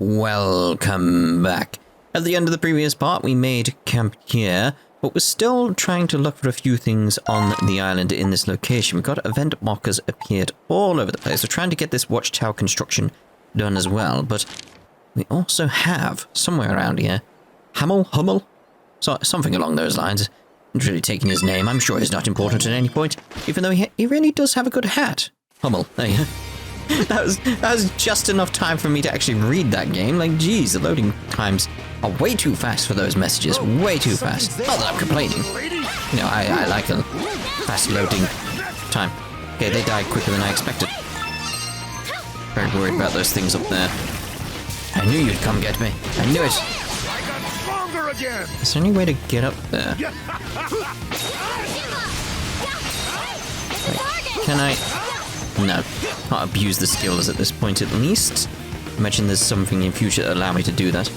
Welcome back. At the end of the previous part, we made camp here, but we're still trying to look for a few things on the island in this location. We've got event markers appeared all over the place. We're trying to get this watchtower construction done as well, but we also have, somewhere around here, Hummel? So, something along those lines. I'm really taking his name. I'm sure he's not important at any point, even though he really does have a good hat. Hummel, there you go. That was just enough time for me to actually read that game. Like, geez, the loading times are way too fast for those messages. Way too fast. Not that I'm complaining. You know, I like the fast loading time. Okay, they died quicker than I expected. Very worried about those things up there. I knew you'd come get me. I knew it. Is there any way to get up there? Wait, can I? No, can't abuse the skills at this point at least. Imagine there's something in future that allow me to do that.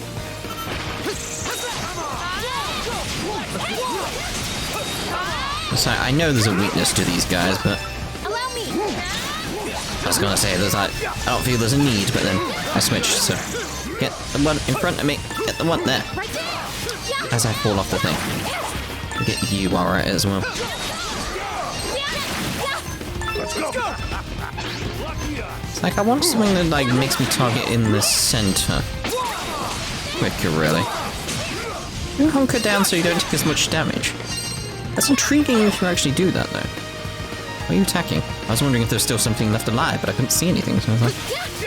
So I know there's a weakness to these guys, but I was gonna say there's like, I don't feel there's a need, but then I switched. So get the one in front of me, get the one there. As I fall off the thing, get you alright as well. It's like I want something that like makes me target in the center quicker, really. You hunker down so you don't take as much damage. That's intriguing if you actually do that, though. Why are you attacking? I was wondering if there's still something left alive, but I couldn't see anything, so I was like,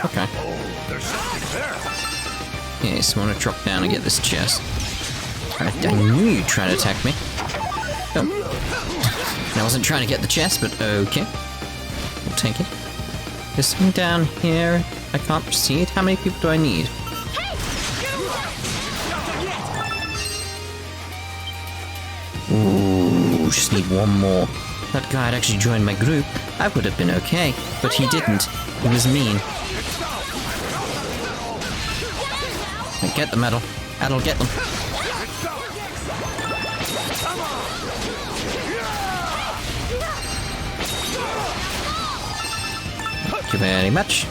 okay. Yes, I want to drop down and get this chest. I knew you'd try to attack me. Oh. I wasn't trying to get the chest, but okay. We'll take it. There's something down here. I can't proceed. How many people do I need? Ooh, just need one more. That guy had actually joined my group. I would have been okay, but he didn't. He was mean. Get the medal. Adol, get them. Thank you very much.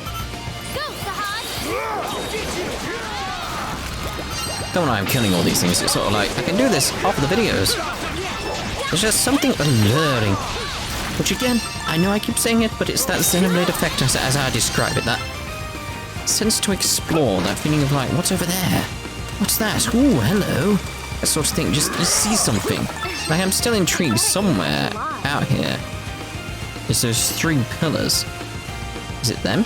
Don't know why I'm killing all these things. It's sort of like, I can do this off the videos. There's just something alluring. Which again, I know I keep saying it, but it's that Xenoblade effect as I describe it. That sense to explore, that feeling of like, what's over there? What's that? Ooh, hello. That sort of thing, just you see something. Like I'm still intrigued somewhere out here. Is those three pillars? Is it them?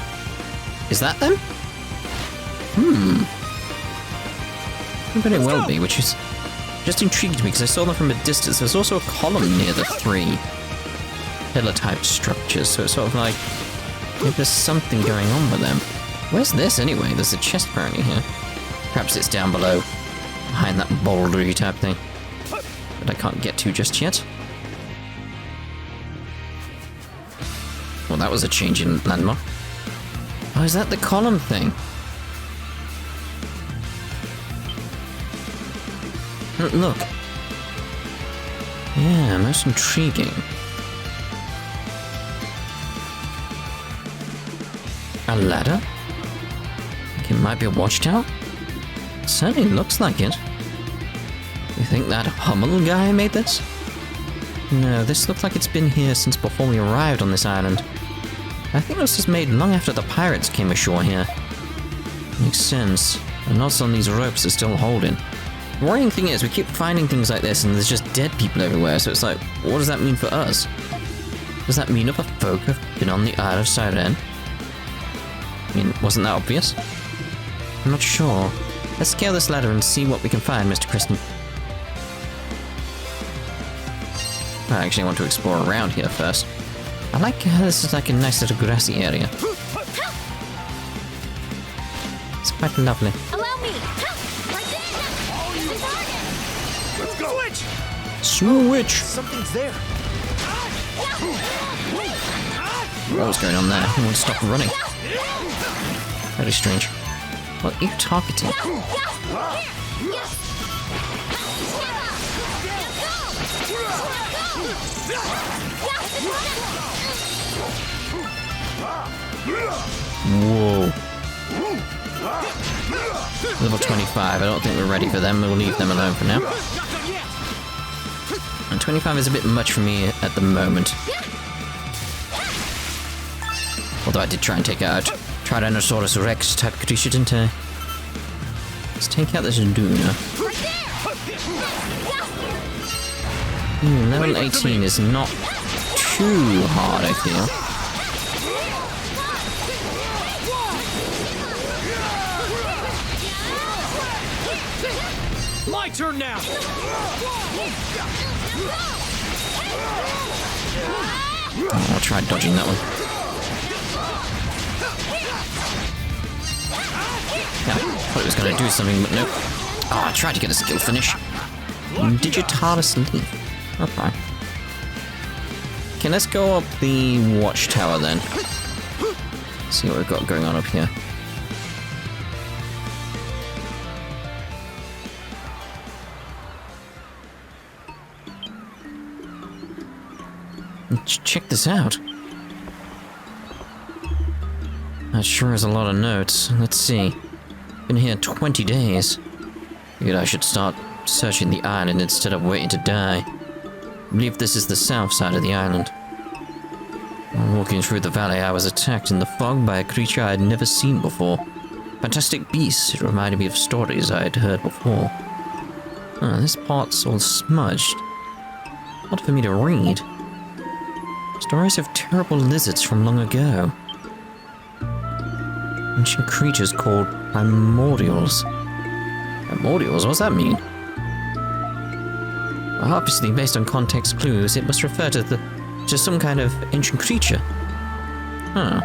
Is that them? But it will be, which is just intrigued me because I saw them from a distance. There's also a column near the three pillar-type structures, so it's sort of like maybe there's something going on with them. Where's this anyway? There's a chest apparently here. Perhaps it's down below, behind that bouldery type thing that I can't get to just yet. Well, that was a change in landmark. Oh, is that the column thing? Look. Yeah, most intriguing. A ladder? Think it might be a watchtower? It certainly looks like it. You think that Hummel guy made this? No, this looks like it's been here since before we arrived on this island. I think this was made long after the pirates came ashore here. Makes sense. The knots on these ropes are still holding. The worrying thing is, we keep finding things like this and there's just dead people everywhere, so it's like, what does that mean for us? Does that mean other folk have been on the Isle of Seiren? I mean, wasn't that obvious? I'm not sure. Let's scale this ladder and see what we can find, Mr. Christin. I actually want to explore around here first. I like how this is like a nice little grassy area. It's quite lovely. Allow me. Let's go. Switch! Something's there. What was going on there? I won't stop running. Very strange. What are you targeting? Whoa. Level 25, I don't think we're ready for them. We'll leave them alone for now. And 25 is a bit much for me at the moment. Although I did try and take out Tyrannosaurus Rex type creature, didn't I? Let's take out this Duna. Level 18 is not too hard, I feel. My turn now. Oh, I'll try dodging that one. Yeah, I thought it was going to do something, but nope. Oh, I tried to get a skill finish. Digitalis Leaf. Okay. Okay, let's go up the Watchtower then. See what we've got going on up here. Check this out. That sure is a lot of notes. Let's see. Been here 20 days. Figured I should start searching the island instead of waiting to die. I believe this is the south side of the island. While walking through the valley, I was attacked in the fog by a creature I had never seen before. Fantastic beast. It reminded me of stories I had heard before. Oh, this part's all smudged. Not for me to read. Stories of terrible lizards from long ago. Ancient creatures called primordials. Primordials? What's that mean? Well, obviously, based on context clues, it must refer to some kind of ancient creature. Huh.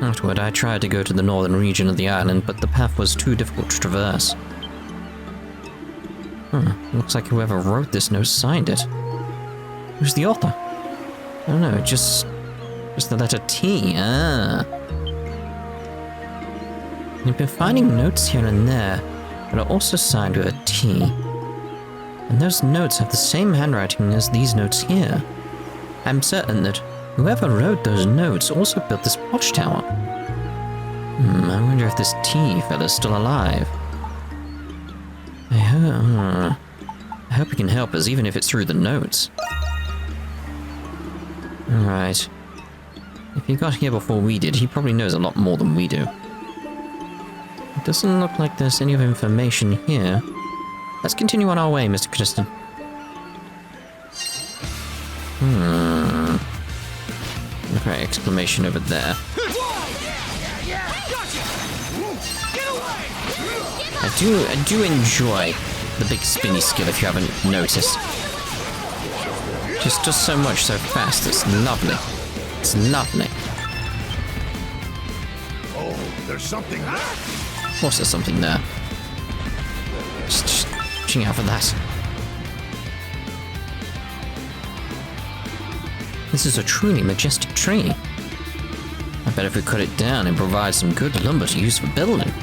Afterward, I tried to go to the northern region of the island, but the path was too difficult to traverse. Looks like whoever wrote this note signed it. Who's the author? I don't know, just the letter T. I've been finding notes here and there, but are also signed with a T. And those notes have the same handwriting as these notes here. I'm certain that whoever wrote those notes also built this watchtower. I wonder if this T fella's still alive. I hope he can help us, even if it's through the notes. Alright. If he got here before we did, he probably knows a lot more than we do. It doesn't look like there's any of information here. Let's continue on our way, Mr. Christin. Okay, exclamation over there. I do enjoy the big spinny skill if you haven't noticed. Just does so much so fast, it's lovely. It's lovely. Oh, there's something there. Of course there's something there. Just watching out for that. This is a truly majestic tree. I bet if we cut it down and provide some good lumber to use for building.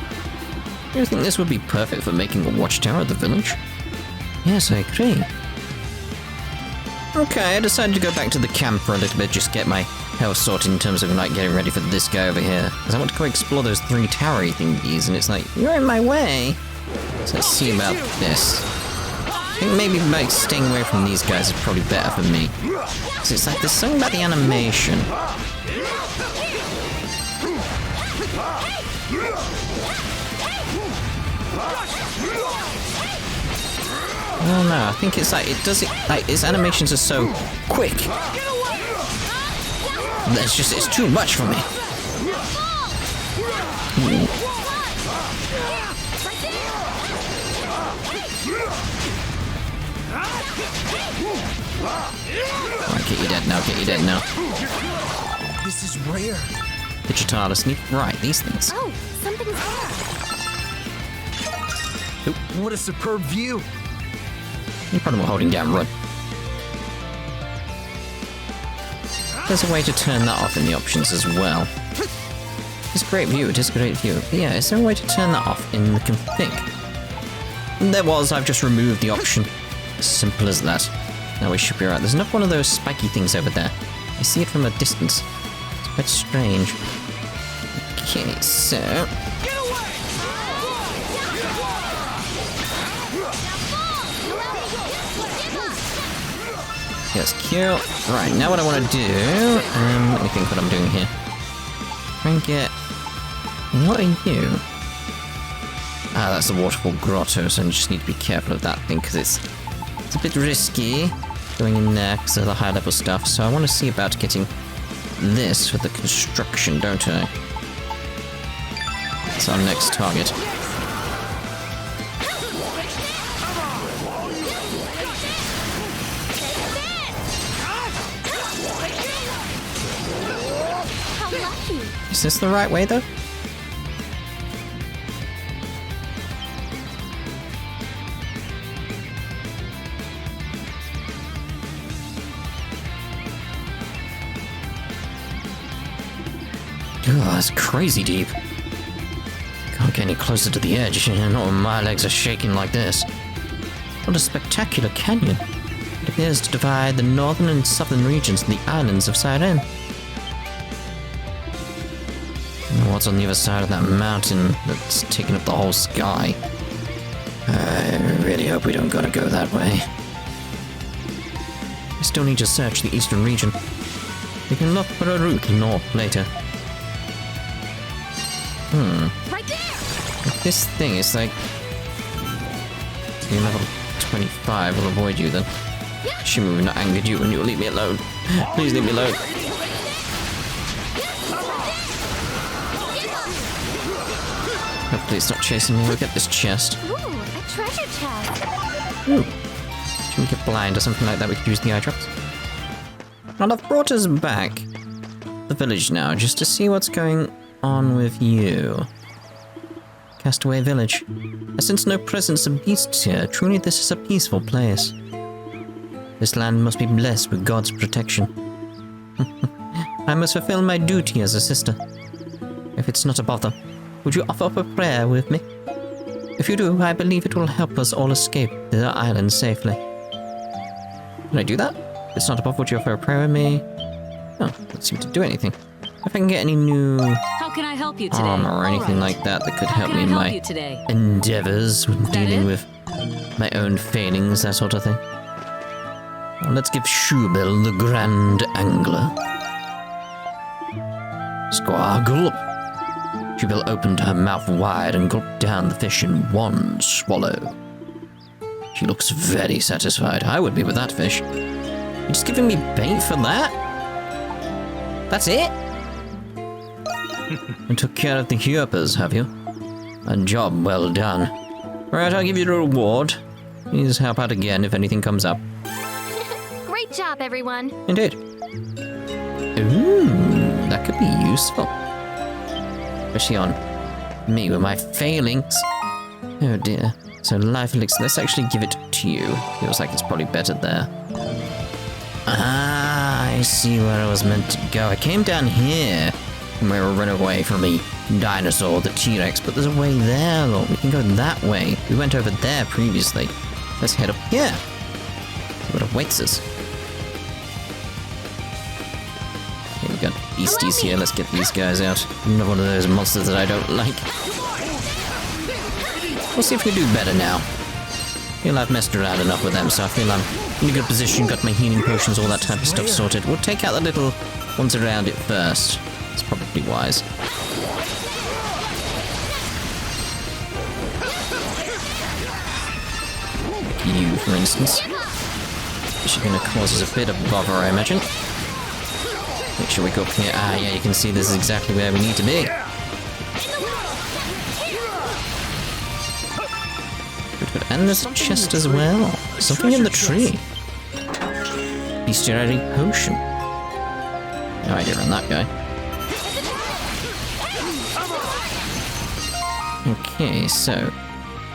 Do you think this would be perfect for making a watchtower at the village? Yes, I agree. Okay, I decided to go back to the camp for a little bit, just get my health sorted in terms of like getting ready for this guy over here. Because I want to go explore those 3 towery thingies, and it's like, you're in my way. So let's see about this. I think maybe like staying away from these guys is probably better for me. Because it's like, there's something about the animation. I don't know, I think it's like, like, its animations are so quick. It's too much for me. Alright, get you dead now, get you dead now. This is rare. Digitalis Leaf, right, these things. Oh, something's there. What a superb view. No problem with holding down run. There's a way to turn that off in the options as well. It's a great view, it is a great view. But yeah, is there a way to turn that off in the config? There was, I've just removed the option. As simple as that. Now we should be right. There's another one of those spiky things over there. I see it from a distance. It's quite strange. Okay, so... Yes, kill. Right, now what I want to do... let me think what I'm doing here. Try and get... What are you? Ah, that's the waterfall grotto, so I just need to be careful of that thing, because it's a bit risky going in there because of the high level stuff, so I want to see about getting this for the construction, don't I? That's our next target. Is this the right way, though? Oh, that's crazy deep. Can't get any closer to the edge, not when my legs are shaking like this. What a spectacular canyon. It appears to divide the northern and southern regions of the islands of Seiren. What's on the other side of that mountain that's taking up the whole sky? I really hope we don't gotta go that way. We still need to search the eastern region. We can look for a route north later. Right there. This thing is like... Level 25 will avoid you then. Shimu have not angered you and you'll leave me alone. Please leave me alone. Hopefully it's not chasing me. We'll get this chest. Ooh, a treasure chest. Ooh. Should we get blind or something like that? We could use the eye drops. Well, I've brought us back the village now, just to see what's going on with you. Castaway village. I sense no presence of beasts here. Truly this is a peaceful place. This land must be blessed with God's protection. I must fulfill my duty as a sister. If it's not a bother, would you offer up a prayer with me? If you do, I believe it will help us all escape the island safely. Can I do that? If it's not a bother, would you offer a prayer with me? Oh, doesn't seem to do anything. If I can get any new How can I help you today? armor or anything like that that could help me in my today? endeavors with dealing it? with my own failings, that sort of thing. Well, let's give Shubel the Grand Angler. Squaw gulp. Shubel opened her mouth wide and gulped down the fish in one swallow. She looks very satisfied. I would be with that fish. You're just giving me bait for that? That's it? You took care of the Hurpers, have you? A job well done. Right, I'll give you the reward. Please help out again if anything comes up. Great job, everyone. Indeed. Ooh, that could be useful. Especially on me with my failings. Oh dear. So life elixir, let's actually give it to you. Feels like it's probably better there. Ah, I see where I was meant to go. I came down here when we were running away from the dinosaur, the T-Rex, but there's a way there, look. We can go that way. We went over there previously. Let's head up here. See what awaits us. Okay, we got beasties here. Let's get these guys out. Another one of those monsters that I don't like. We'll see if we do better now. I feel I've messed around enough with them, so I feel I'm in a good position, got my healing potions, all that type of stuff sorted. We'll take out the little ones around it first. It's probably wise. Like you, for instance. Which is going to cause us a bit of bother, I imagine. Make sure we go up here. Ah, yeah, you can see this is exactly where we need to be. And there's a chest as well. Something in the tree. Bestiary potion. No idea on that guy. Okay, so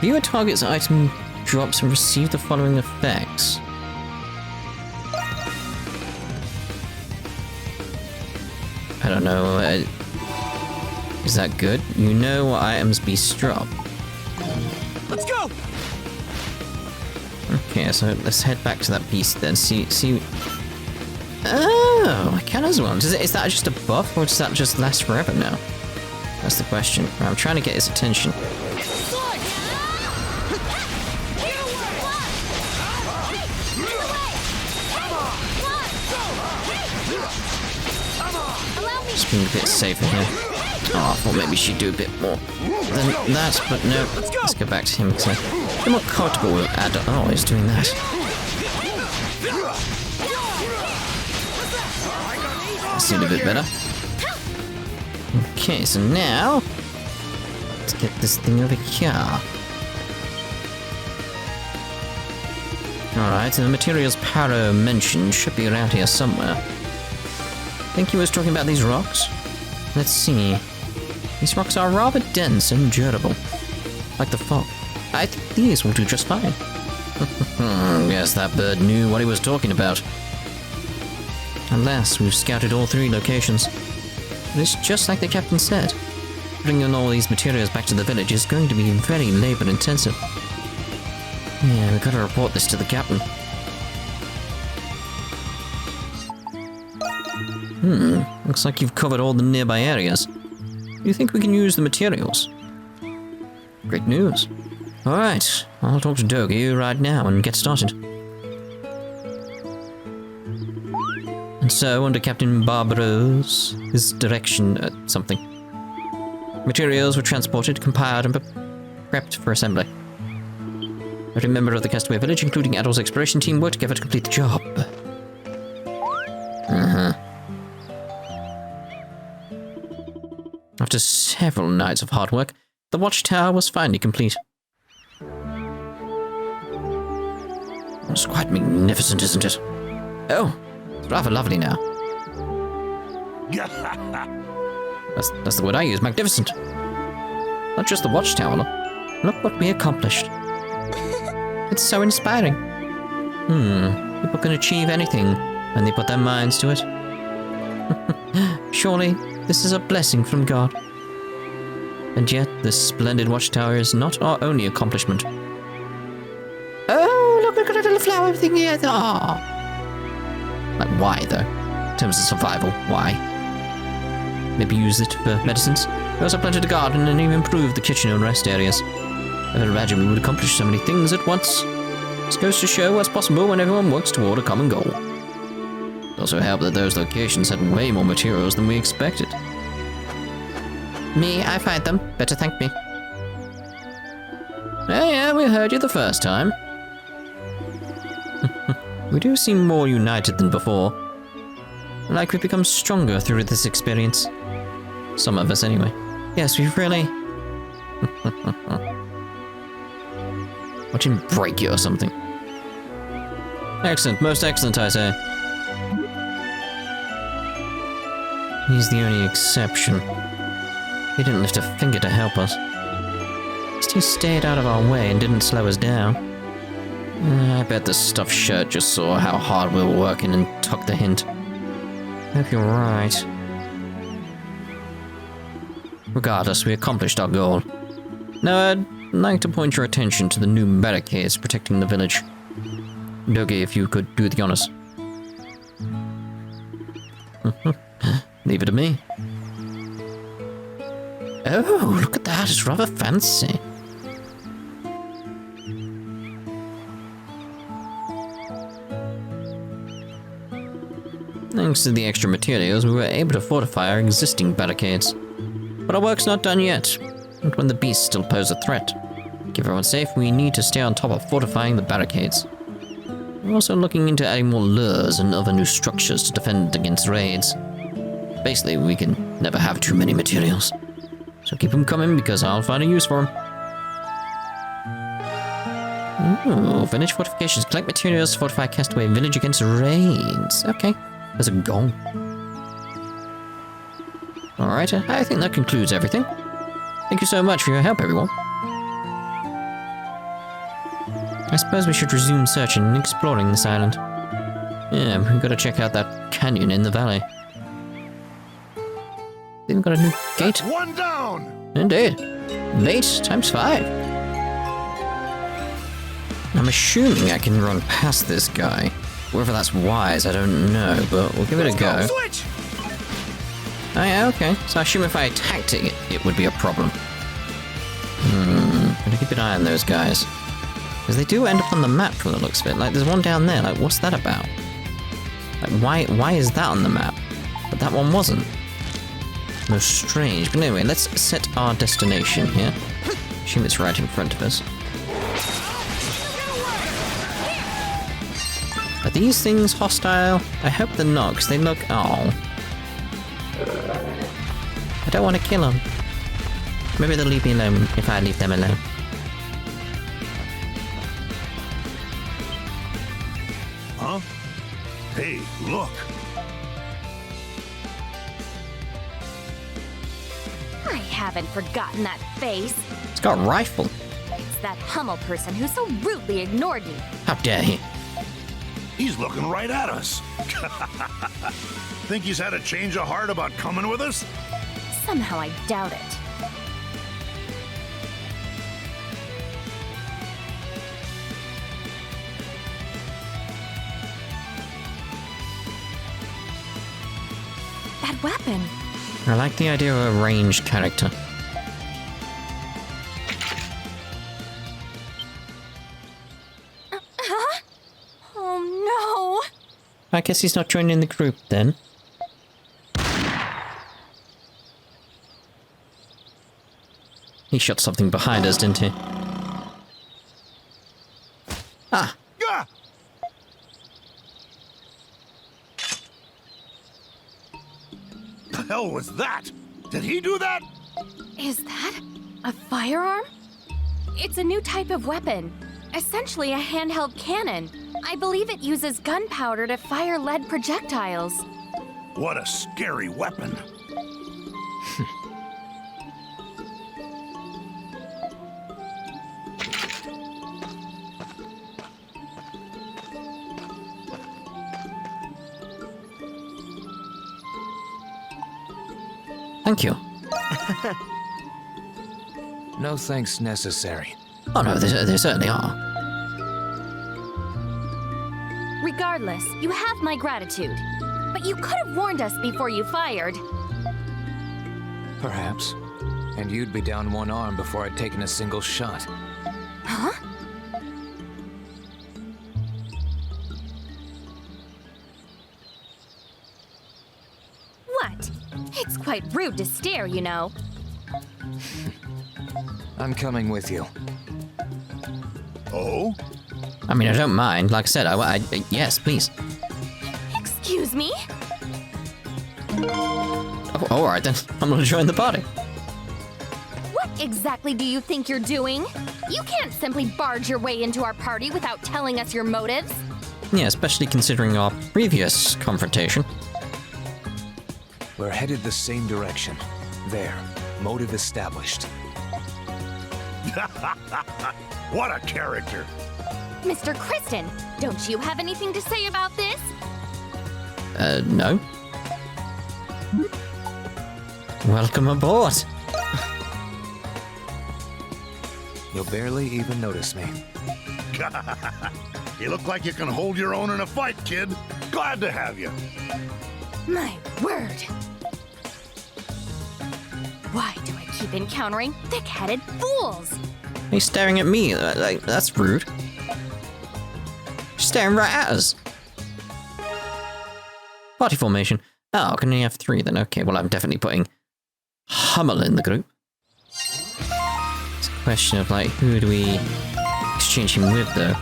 view a target's item drops and receive the following effects. I don't know. Is that good? You know what items beasts drop. Let's go! Okay, so let's head back to that beast then. See. Oh, I can as well. Is that just a buff, or does that just last forever now? That's the question. I'm trying to get his attention. Allow me. Just being a bit safer here. Oh, I thought maybe she'd do a bit more than that, but no. Let's go back to him because I'm more comfortable with Adol. Oh, he's doing that. That seemed a bit better. Okay, so now let's get this thing over here. Alright, so the materials Paro mentioned should be around here somewhere. I think he was talking about these rocks. Let's see. These rocks are rather dense and durable. Like the fog. I think these will do just fine. Guess that bird knew what he was talking about. At last, we've scouted all 3 locations. It's just like the captain said. Bringing all these materials back to the village is going to be very labor-intensive. Yeah, we've got to report this to the captain. Looks like you've covered all the nearby areas. Do you think we can use the materials? Great news. Alright, I'll talk to Dogi right now and get started. And so, under Captain Barbaro's direction, something. Materials were transported, compiled, and prepped for assembly. Every member of the castaway village, including Adol's exploration team, worked together to complete the job. After several nights of hard work, the watchtower was finally complete. It's quite magnificent, isn't it? Oh, it's rather lovely now. That's the word I use, magnificent. Not just the watchtower, look what we accomplished. It's so inspiring. People can achieve anything when they put their minds to it. Surely, this is a blessing from God. And yet, this splendid watchtower is not our only accomplishment. Oh, look at that little flower thing here. Oh. Like, why, though? In terms of survival, why? Maybe use it for medicines? We also planted a garden and even improved the kitchen and rest areas. I never imagined we would accomplish so many things at once. This goes to show what's possible when everyone works toward a common goal. It also helped that those locations had way more materials than we expected. Me, I find them. Better thank me. Oh yeah, we heard you the first time. We do seem more united than before. Like we've become stronger through this experience. Some of us, anyway. Yes, we've really... Watch him break you or something. Excellent, most excellent, I say. He's the only exception. He didn't lift a finger to help us. At least he stayed out of our way and didn't slow us down. I bet the stuffed shirt just saw how hard we were working and took the hint. Hope you're right. Regardless, we accomplished our goal. Now, I'd like to point your attention to the new barricades protecting the village. Dogi, if you could do the honors. Leave it to me. Oh, look at that, it's rather fancy. Thanks to the extra materials, we were able to fortify our existing barricades. But our work's not done yet, not when the beasts still pose a threat. To keep everyone safe, we need to stay on top of fortifying the barricades. We're also looking into adding more lures and other new structures to defend against raids. Basically, we can never have too many materials. So keep them coming because I'll find a use for them. Ooh, village fortifications. Collect materials to fortify Castaway Village against raids. Okay, there's a goal. Alright, I think that concludes everything. Thank you so much for your help, everyone. I suppose we should resume searching and exploring this island. Yeah, we've got to check out that canyon in the valley. They've got a new gate. That's one down! Indeed. 8 times 5. I'm assuming I can run past this guy. Whether that's wise, I don't know, but we'll give it a go. Switch! Oh yeah, okay. So I assume if I attacked it, it would be a problem. Gotta keep an eye on those guys. Because they do end up on the map from the looks of it. Like, there's one down there. Like, what's that about? Like, why is that on the map? But that one wasn't. Most strange. But anyway, let's set our destination here. Assume it's right in front of us. Are these things hostile? I hope they're not, because they look... Oh. I don't want to kill them. Maybe they'll leave me alone if I leave them alone. Huh? Hey, look! I haven't forgotten that face. It's got a rifle. It's that Hummel person who so rudely ignored me. How dare he? He's looking right at us. Think he's had a change of heart about coming with us? Somehow I doubt it. That weapon. I like the idea of a ranged character. Oh no! I guess he's not joining the group then. He shot something behind us, didn't he? Ah! Gah! The hell was that? Did he do that? Is that a firearm? It's a new type of weapon. Essentially a handheld cannon. I believe it uses gunpowder to fire lead projectiles. What a scary weapon. Thank you. No thanks necessary. Oh no, there certainly are. Regardless, you have my gratitude. But you could have warned us before you fired. Perhaps. And you'd be down one arm before I'd taken a single shot. Huh? What? It's quite rude to stare, you know. I'm coming with you. Oh? I mean, I don't mind. Like I said, yes, please. Excuse me? Oh, all right then. I'm gonna join the party. What exactly do you think you're doing? You can't simply barge your way into our party without telling us your motives. Yeah, especially considering our previous confrontation. We're headed the same direction. There. Motive established. What a character! Mr. Christin, don't you have anything to say about this? No. Welcome aboard. You'll barely even notice me. You look like you can hold your own in a fight, kid. Glad to have you. My word. Why do I keep encountering thick-headed fools? He's staring at me. Like, that's rude. She's staring right at us. Party formation. Oh, can only have 3 then? Okay, well, I'm definitely putting Hummel in the group. It's a question of, like, who do we exchange him with, though?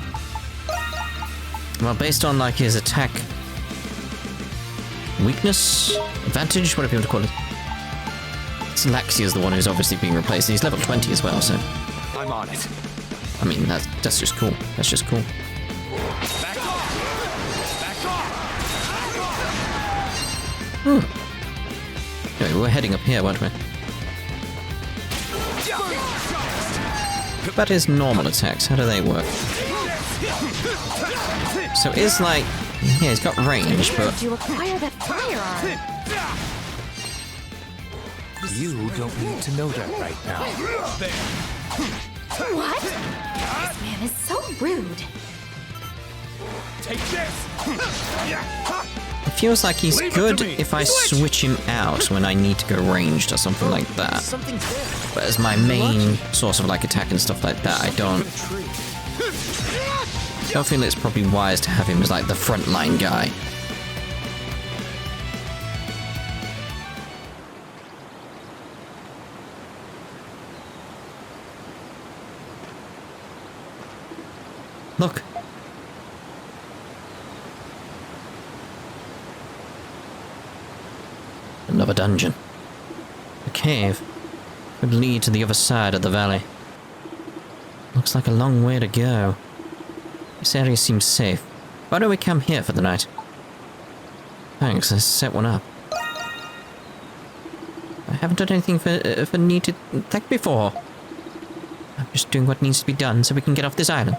Well, based on, like, his attack... weakness? Advantage? Whatever you want to call it. Laxia's the one who's obviously being replaced. He's level 20 as well, so... I'm on it. I mean, that's just cool. That's just cool. Back off! Back off! Anyway, we were heading up here, weren't we? What about his normal attacks? How do they work? So it's like... yeah, he's got range, but... Did you acquire that firearm? You don't need to know that right now. What? This man is so rude. Take this! It feels like he's good if I switch him out when I need to go ranged or something like that. But as my main source of like attack and stuff like that, I don't feel it's probably wise to have him as like the frontline guy. Look. Another dungeon. A cave would lead to the other side of the valley. Looks like a long way to go. This area seems safe. Why don't we camp here for the night? Thanks, let's set one up. I haven't done anything for need to thank before. I'm just doing what needs to be done so we can get off this island.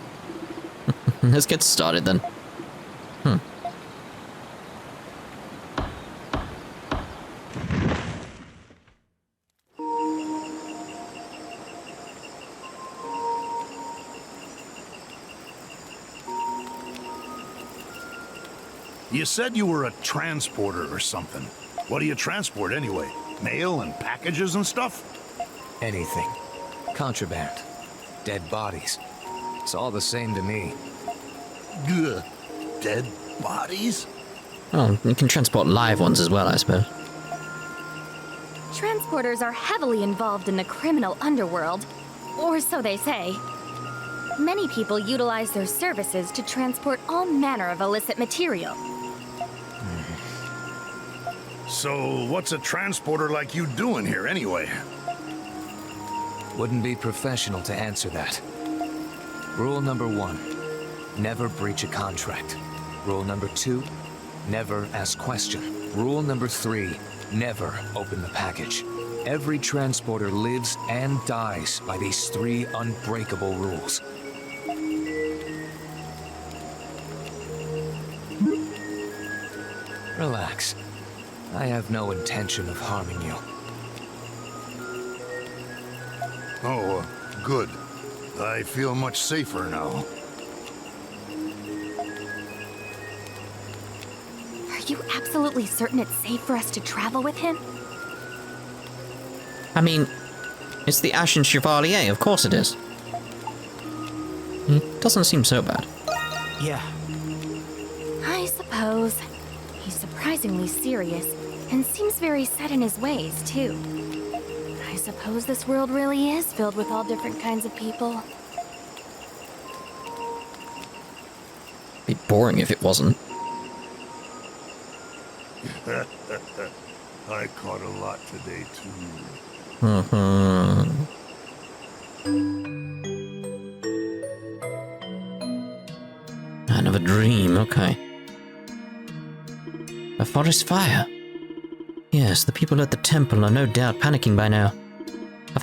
Let's get started then. You said you were a transporter or something. What do you transport anyway? Mail and packages and stuff? Anything. Contraband. Dead bodies. It's all the same to me. Gah. Dead bodies? Oh, you can transport live ones as well, I suppose. Transporters are heavily involved in the criminal underworld, or so they say. Many people utilize their services to transport all manner of illicit material. So, what's a transporter like you doing here anyway? Wouldn't be professional to answer that. Rule number 1, never breach a contract. Rule number 2, never ask question. Rule number 3, never open the package. Every transporter lives and dies by these 3 unbreakable rules. Relax. I have no intention of harming you. Oh, good. I feel much safer now. Are you absolutely certain it's safe for us to travel with him? I mean, it's the Ashen Chevalier, of course it is. It doesn't seem so bad. Yeah. I suppose. He's surprisingly serious, and seems very set in his ways, too. I suppose this world really is filled with all different kinds of people. Be boring if it wasn't. I caught a lot today, too. Another dream, okay. A forest fire. Yes, the people at the temple are no doubt panicking by now.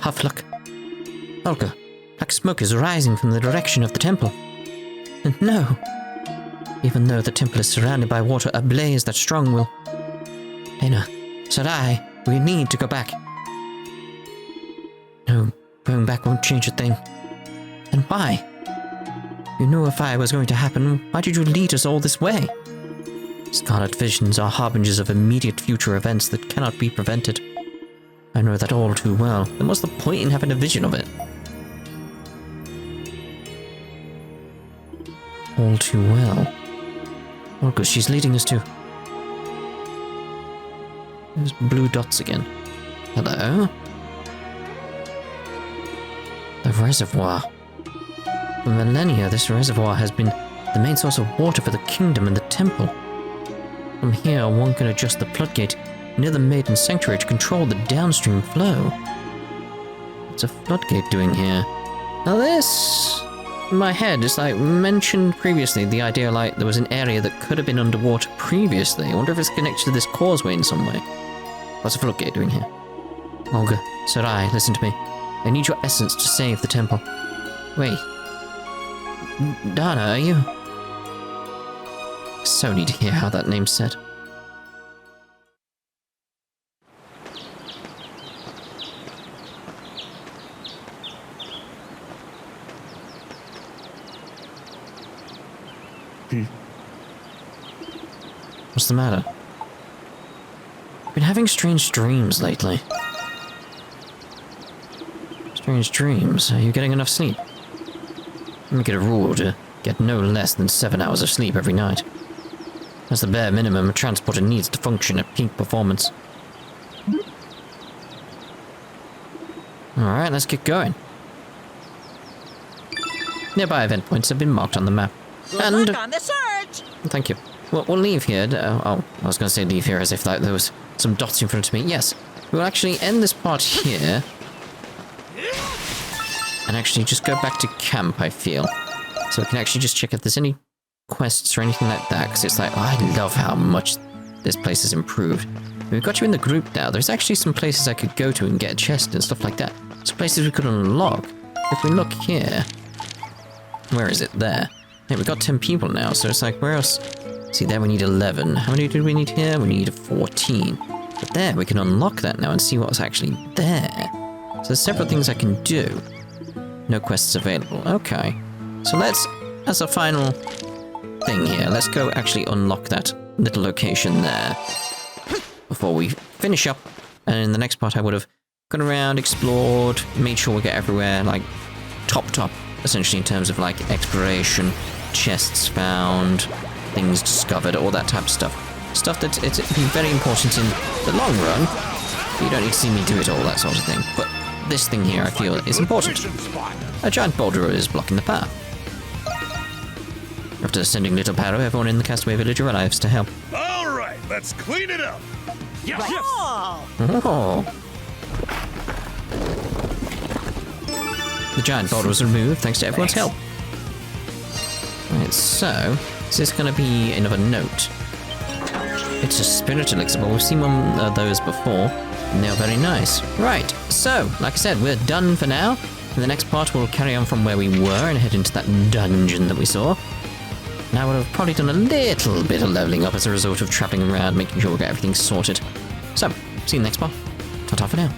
Huff, look. Olga, black smoke is rising from the direction of the temple. And no. Even though the temple is surrounded by water, a blaze that strong will... Dana, Sarai, we need to go back. No, going back won't change a thing. Then why? You knew a fire was going to happen. Why did you lead us all this way? Scarlet visions are harbingers of immediate future events that cannot be prevented. I know that all too well. Then what's the point in having a vision of it? All too well. Oh, good, she's leading us to... Those blue dots again. Hello? The reservoir. For millennia, this reservoir has been the main source of water for the kingdom and the temple. From here, one can adjust the floodgate near the Maiden Sanctuary to control the downstream flow. What's a floodgate doing here? Now this, in my head, is like mentioned previously, the idea like there was an area that could have been underwater previously. I wonder if it's connected to this causeway in some way. What's a floodgate doing here? Olga, Sarai, listen to me. I need your essence to save the temple. Wait. Dana, are you? So need to hear how that name's said. What's the matter? I've been having strange dreams lately. Strange dreams? Are you getting enough sleep? Make it a rule to get no less than 7 hours of sleep every night. That's the bare minimum a transporter needs to function at peak performance. Alright, let's get going. Nearby event points have been marked on the map. Good luck on the search! Thank you. We'll leave here. Oh, I was going to say leave here as if like, there was some dots in front of me. Yes, we'll actually end this part here. And actually just go back to camp, I feel. So we can actually just check if there's any quests or anything like that. Because it's like, oh, I love how much this place has improved. We've got you in the group now. There's actually some places I could go to and get a chest and stuff like that. Some places we could unlock. If we look here... Where is it? There. Hey, we've got 10 people now, so it's like, where else? See, there we need 11. How many do we need here? We need 14. But there, we can unlock that now and see what's actually there. So there's several things I can do. No quests available. Okay. So let's, as a final thing here, let's go actually unlock that little location there before we finish up. And in the next part, I would have gone around, explored, made sure we get everywhere, like, top, essentially in terms of, like, exploration, chests found, things discovered, all that type of stuff. Stuff that it's very important in the long run. You don't need to see me do it all, that sort of thing. But this thing here, I feel, is important. A giant boulder is blocking the path. After sending Little Paro, everyone in the Castaway Village arrives to help. All right, let's clean it up. Yes! Oh. The giant boulder was removed thanks to everyone's help. Right, so, is this going to be another note? It's a spirit elixir, but we've seen one of those before, and they're very nice. Right, so, like I said, we're done for now. In the next part, we'll carry on from where we were and head into that dungeon that we saw. Now, we'll have probably done a little bit of leveling up as a result of traveling around, making sure we get everything sorted. So, see you in the next part. Ta-ta for now.